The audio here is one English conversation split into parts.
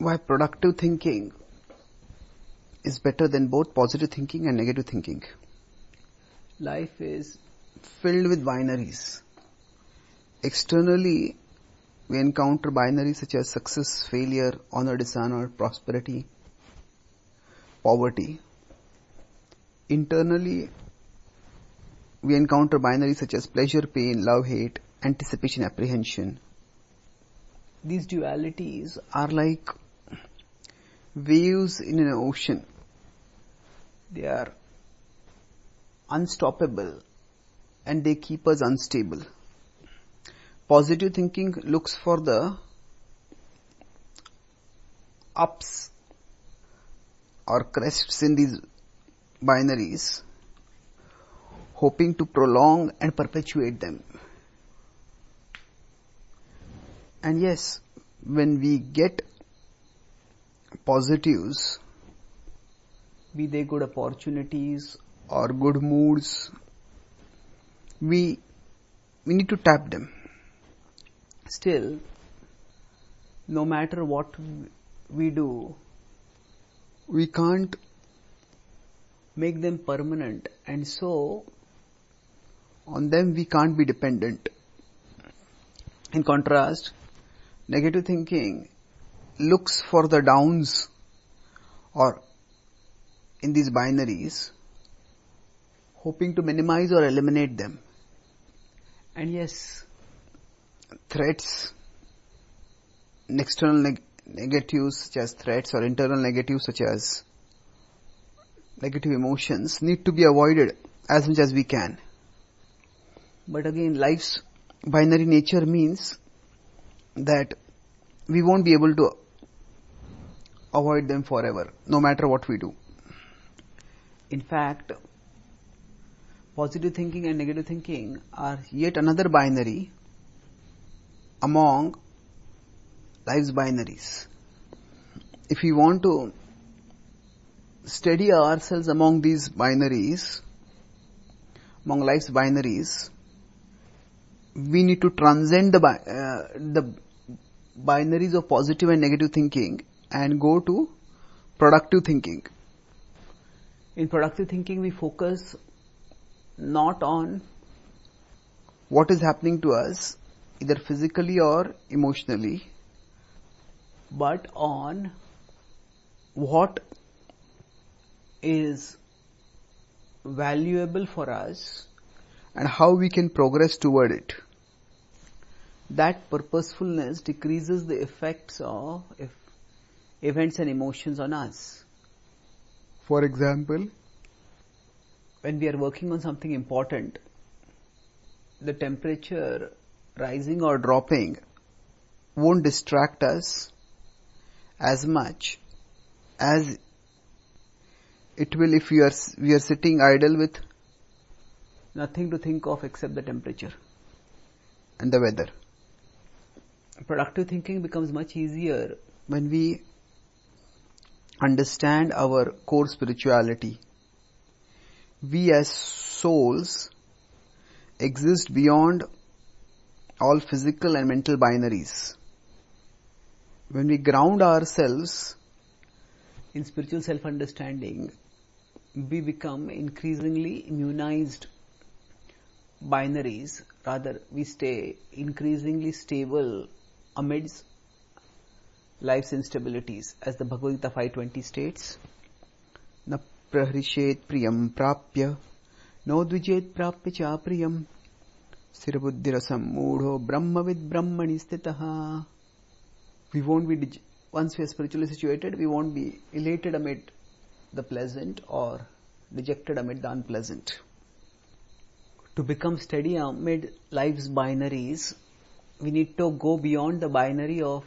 why productive thinking is better than both positive thinking and negative thinking. Life is filled with binaries. Externally, we encounter binaries such as success, failure, honor, dishonor, prosperity, poverty. Internally, we encounter binaries such as pleasure, pain, love, hate, anticipation, apprehension. These dualities are like waves in an ocean. They are unstoppable and they keep us unstable. Positive thinking looks for the ups or crests in these binaries, hoping to prolong and perpetuate them. And yes, when we get positives, be they good opportunities or good moods, we need to tap them. Still, no matter what we do, we can't make them permanent, and so on them we can't be dependent. In contrast, negative thinking looks for the downs or in these binaries, hoping to minimize or eliminate them. And yes, threats, external negatives such as threats or internal negatives such as negative emotions need to be avoided as much as we can. But again, life's binary nature means that we won't be able to avoid them forever, no matter what we do. In fact, positive thinking and negative thinking are yet another binary among life's binaries. If we want to steady ourselves among these binaries, among life's binaries, we need to transcend the binaries of positive and negative thinking and go to productive thinking. In productive thinking, we focus not on what is happening to us, either physically or emotionally, but on what is valuable for us and how we can progress toward it. That purposefulness decreases the effects of events and emotions on us. For example, when we are working on something important, the temperature rising or dropping won't distract us as much as it will if we are sitting idle with nothing to think of except the temperature and the weather. Productive thinking becomes much easier when we understand our core spirituality. We as souls exist beyond all physical and mental binaries. When we ground ourselves in spiritual self-understanding, we become increasingly immunized binaries. Rather, we stay increasingly stable amidst life's instabilities. As the Bhagavad Gita 5.20 states, Na prahrishet priyam prapya, no dvijet prapya cha priyam, sthirabuddhirasam mudho brahmavid brahmani stitaha. We won't be, once we are spiritually situated, we won't be elated amid the pleasant or dejected amid the unpleasant. To become steady amid life's binaries, we need to go beyond the binary of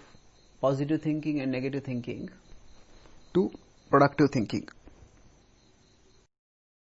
positive thinking and negative thinking to productive thinking.